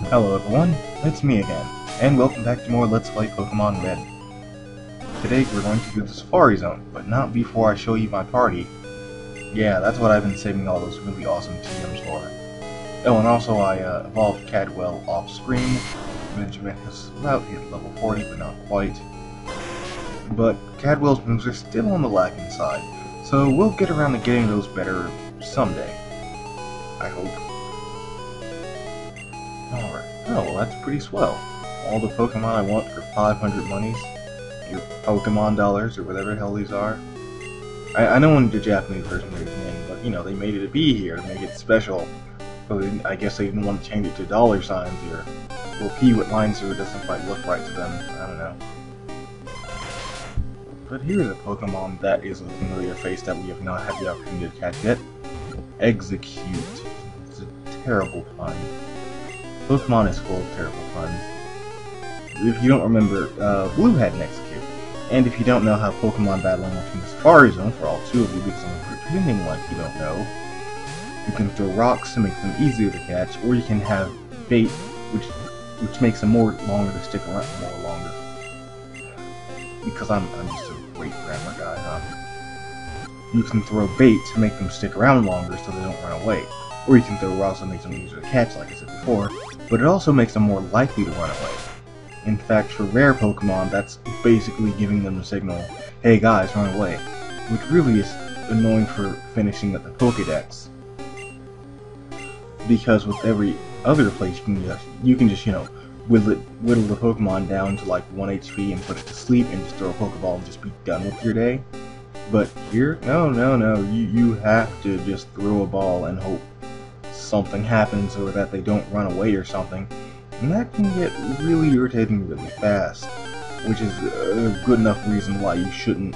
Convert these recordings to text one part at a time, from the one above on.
Hello everyone, it's me again, and welcome back to more Let's Play Pokemon Red. Today we're going to do the Safari Zone, but not before I show you my party. Yeah, that's what I've been saving all those really awesome TMs for. Oh, and also I evolved Cadwell off screen. Benjamin has about hit level 40, but not quite. But Cadwell's moves are still on the lacking side, so we'll get around to getting those better someday. I hope. Alright, oh well, that's pretty swell. All the Pokemon I want for 500 monies. Your Pokemon dollars, or whatever the hell these are. I know when the Japanese version made it in, but you know, they made it a B here to make it special. So I guess they didn't want to change it to dollar signs or P with lines so it doesn't quite look right to them. I don't know. But here's a Pokemon that is a familiar face that we have not had the opportunity to catch yet. Execute. It's a terrible pun. Pokemon is full of terrible puns. If you don't remember, Blue had an Execute. And if you don't know how Pokemon battling works in the Safari Zone, for all two of you, because I'm pretending like you don't know, you can throw rocks to make them easier to catch, or you can have bait, which makes them longer to stick around longer. Because I'm just a great grammar guy, huh? You can throw bait to make them stick around longer so they don't run away. Or you can throw rocks that makes them easier to catch, like I said before, but it also makes them more likely to run away. In fact, for rare Pokemon, that's basically giving them the signal, hey guys, run away, which really is annoying for finishing at the Pokédex. Because with every other place you can just, you know, whittle the Pokemon down to like 1 HP and put it to sleep and just throw a Pokeball and just be done with your day. But here, no, you have to just throw a ball and hope something happens or that they don't run away or something. And that can get really irritating really fast, which is a good enough reason why you shouldn't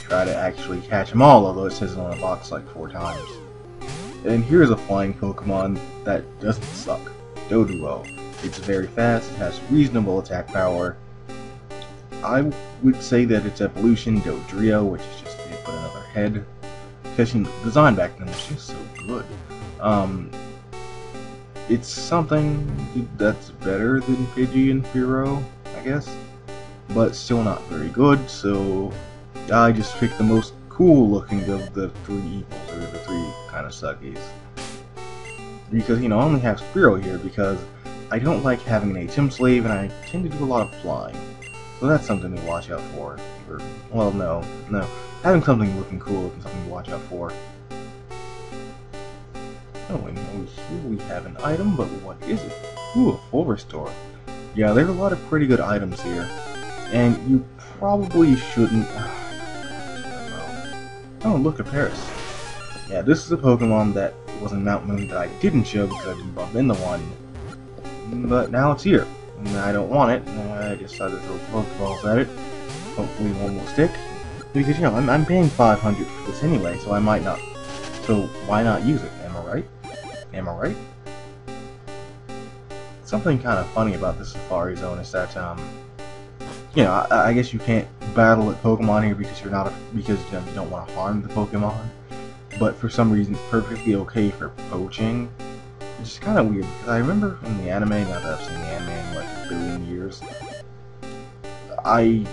try to actually catch them all, although it says it on the box like 4 times. And here's a flying Pokemon that doesn't suck. Doduo. It's very fast, it has reasonable attack power. I would say that its evolution, Dodrio, which is just they put another head, because you know, the design back then was just so good. It's something that's better than Pidgey and Fearow, I guess, but still not very good, so I just picked the most cool looking of the 3 evils, or the 3 kind of suckies. Because, you know, I only have Fearow here because I don't like having an HM slave and I tend to do a lot of flying. So that's something to watch out for. Or, well, no. Having something looking cool is something to watch out for. Oh, and here we have an item, but what is it? Ooh, a full restore. Yeah, there are a lot of pretty good items here. And you probably shouldn't... Oh, look at Paris. Yeah, this is a Pokemon that was in Mount Moon that I didn't show because I didn't bump into one. But now it's here. And I don't want it, and I decided to throw Pokeballs at it. Hopefully one will stick. Because, you know, I'm paying 500 for this anyway, so I might not. So why not use it? Am I right? Am I right? Something kind of funny about the Safari Zone is that, you know, I guess you can't battle at Pokemon here because you know, you don't want to harm the Pokemon. But for some reason, it's perfectly okay for poaching. Which is kind of weird, because I remember from the anime, not that I've seen the anime in like a billion years, I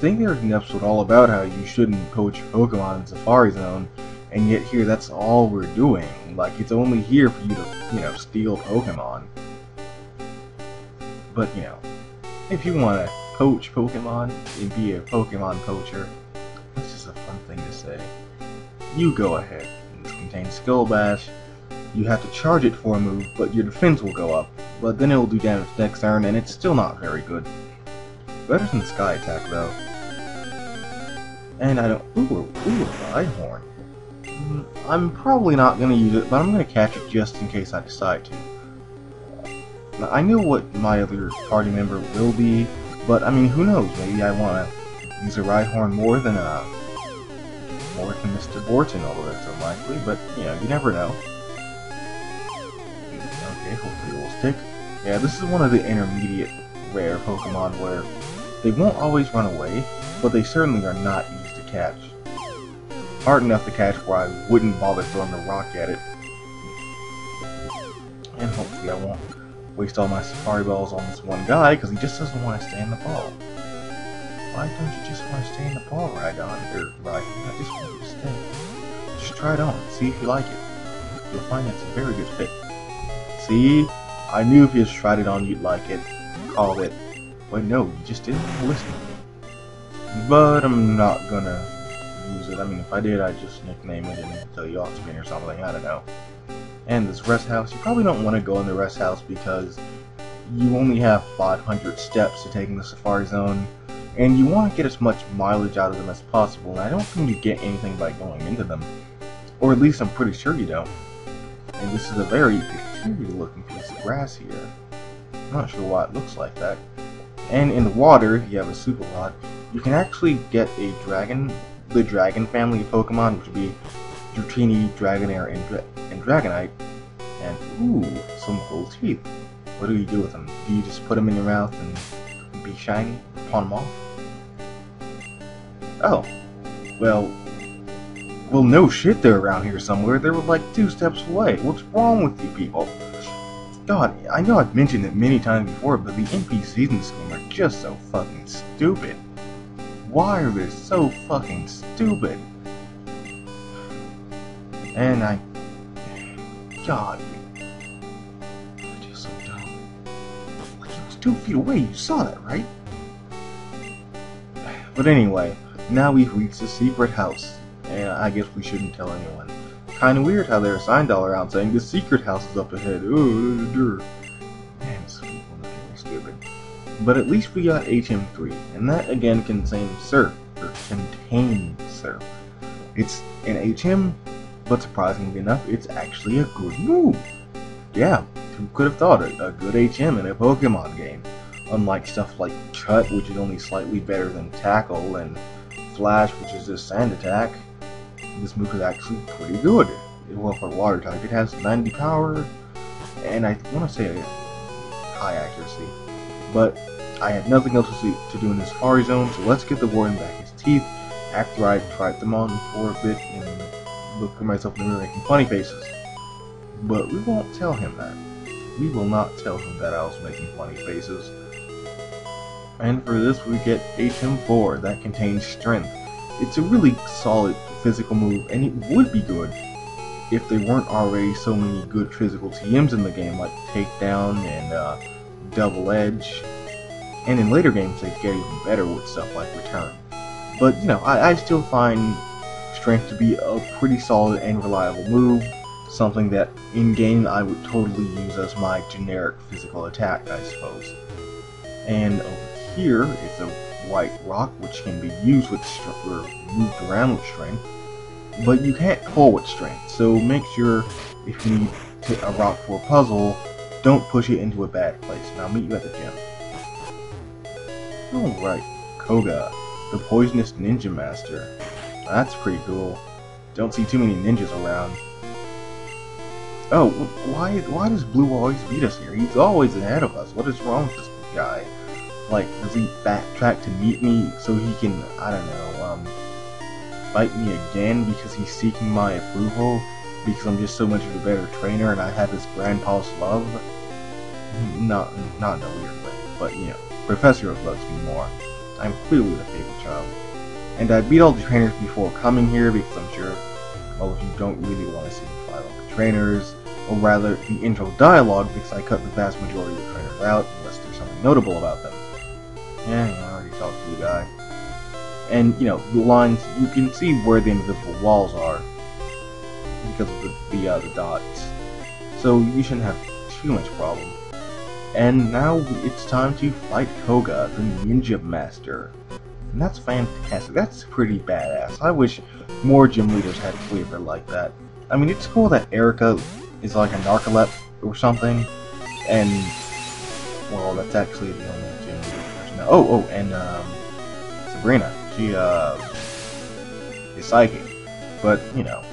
think there's an episode all about how you shouldn't poach Pokemon in Safari Zone, and yet here that's all we're doing. Like, it's only here for you to, you know, steal Pokemon. But, you know, if you want to poach Pokemon and be a Pokemon poacher, that's just a fun thing to say. You go ahead. This contains Skull Bash. You have to charge it for a move, but your defense will go up. But then it will do damage next turn, and it's still not very good. Better than Sky Attack, though. And I don't... Ooh, a Rhyhorn. I'm probably not going to use it, but I'm going to catch it just in case I decide to. Now, I know what my other party member will be, but I mean, who knows? Maybe I want to use a Rhyhorn more than Mr. Borton, although that's unlikely, but, you know, you never know. Okay, hopefully it will stick. Yeah, this is one of the intermediate rare Pokemon where they won't always run away, but they certainly are not easy to catch. Hard enough to catch where I wouldn't bother throwing a rock at it. And hopefully I won't waste all my Safari Balls on this one guy because he just doesn't want to stay in the ball. Why don't you just want to stay in the ball, Rhydon? Or Rhydon, I just want you to stay. Just try it on, see if you like it. You'll find it's a very good fit. See? I knew if you just tried it on you'd like it. Called it. But no, you just didn't listen to me. But I'm not gonna use it. I mean, if I did, I'd just nickname it and tell you off screen or something, I don't know. And this rest house, you probably don't want to go in the rest house because you only have 500 steps to take in the Safari Zone, and you want to get as much mileage out of them as possible, and I don't think you get anything by going into them. Or at least I'm pretty sure you don't. And this is a very peculiar looking piece of grass here. I'm not sure why it looks like that. And in the water, if you have a Super Rod, you can actually get a dragon, the dragon family of Pokemon, which would be Dratini, Dragonair, and Dragonite. And ooh, some cool teeth. What do you do with them? Do you just put them in your mouth and be shiny? Pawn them off? Oh. Well, no shit, they're around here somewhere. They were like 2 steps away. What's wrong with you people? God, I know I've mentioned it many times before, but the NPCs in this game are just so fucking stupid. Why are they so fucking stupid? And God, they're just so dumb. Like, he was 2 feet away, you saw that, right? But anyway, now we've reached the secret house, and I guess we shouldn't tell anyone. Kinda weird how there's a sign all around saying the secret house is up ahead. Man, this people are really stupid. But at least we got HM3, and that again contains Surf. It's an HM, but surprisingly enough, it's actually a good move. Yeah, who could have thought it? A good HM in a Pokemon game. Unlike stuff like Cut, which is only slightly better than Tackle, and Flash, which is just Sand Attack. This move is actually pretty good. Well, for water type, it has 90 power, and I want to say a high accuracy. But I had nothing else to do in this Safari Zone, so let's get the Warden back his teeth after I tried them on for a bit and look at myself in the mirror making funny faces. But we won't tell him that. We will not tell him that I was making funny faces. And for this we get HM4 that contains Strength. It's a really solid physical move, and it would be good if there weren't already so many good physical TMs in the game, like Takedown and Double Edge. And in later games they get even better with stuff like Return. But, you know, I still find Strength to be a pretty solid and reliable move, something that in-game I would totally use as my generic physical attack, I suppose. And over here, it's a White Rock, which can be used with or moved around with Strength, but you can't pull with Strength, so make sure if you need a rock for a puzzle, don't push it into a bad place, and I'll meet you at the gym. Alright, Koga, the Poisonous Ninja Master. That's pretty cool. Don't see too many ninjas around. Oh, why does Blue always beat us here? He's always ahead of us. What is wrong with this guy? Like, does he backtrack to meet me so he can, I don't know, fight me again because he's seeking my approval? Because I'm just so much of a better trainer and I have his grandpa's love? Not in a weird way, but, you know, Professor Oak loves me more. I'm clearly the favorite child. And I beat all the trainers before coming here because I'm sure all of you don't really want to see me fight all the trainers, or rather, the intro dialogue, because I cut the vast majority of the trainers out unless there's something notable about them. Yeah, I already talked to the guy. And, you know, the lines, you can see where the invisible walls are because of the dots. So you shouldn't have too much problem. And now it's time to fight Koga, the Ninja Master. And that's fantastic. That's pretty badass. I wish more gym leaders had flavor like that. I mean, it's cool that Erica is like a Narcoleptic or something. And, well, that's actually the only gym leader person. Oh, and Sabrina. She is psychic. But, you know,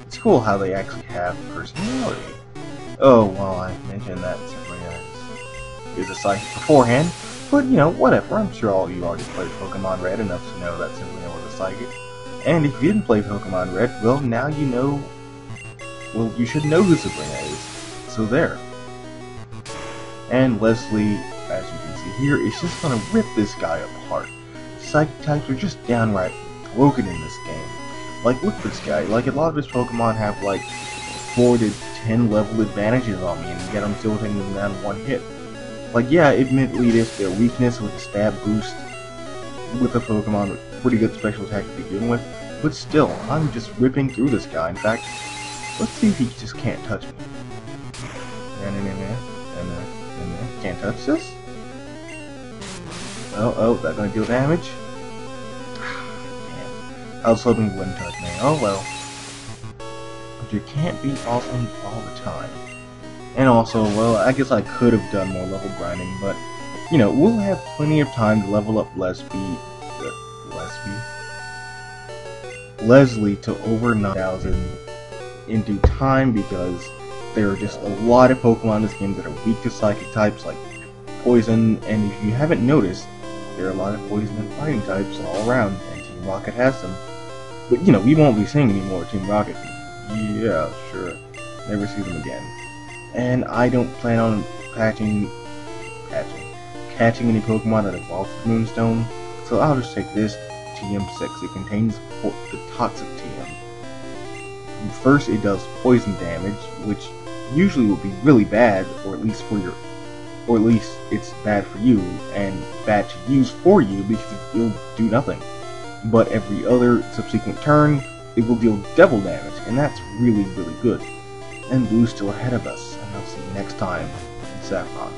it's cool how they actually have personality. Oh, well, I mentioned that Sabrina is a psychic beforehand. But, you know, whatever. I'm sure all of you already played Pokemon Red enough to know that Sabrina was a psychic. And if you didn't play Pokemon Red, well, now you know... Well, you should know who Sabrina is. So there. And Leslie, as you can see here, is just gonna rip this guy apart. Psychic types are just downright broken in this game. Like, look at this guy. Like, a lot of his Pokemon have like 4 to 10 level advantages on me, and yet I'm still taking them down in one hit. Like, yeah, admittedly, there's their weakness with the stab boost with a Pokemon with pretty good special attack to begin with, but still, I'm just ripping through this guy. In fact, let's see if he just can't touch me. Can't touch this? Oh, that's gonna deal damage? Damn. I was hoping he wouldn't touch me. Oh well. But you can't be awesome all the time. And also, well, I guess I could have done more level grinding, but, you know, we'll have plenty of time to level up Leslie to over 9,000 in due time, because there are just a lot of Pokemon in this game that are weak to Psychic types, like Poison, and if you haven't noticed, there are a lot of Poison and Fighting types all around, and Team Rocket has them. But, you know, we won't be seeing any more Team Rocket. Yeah, sure. Never see them again. And I don't plan on catching any Pokemon that evolve with Moonstone, so I'll just take this TM6. It contains the Toxic TM. First, it does poison damage, which usually will be really bad, or at least it's bad for you, and bad to use for you because it'll do nothing. But every other subsequent turn, it will deal double damage, and that's really, really good. And Blue's still ahead of us, and I'll see you next time in Saffron.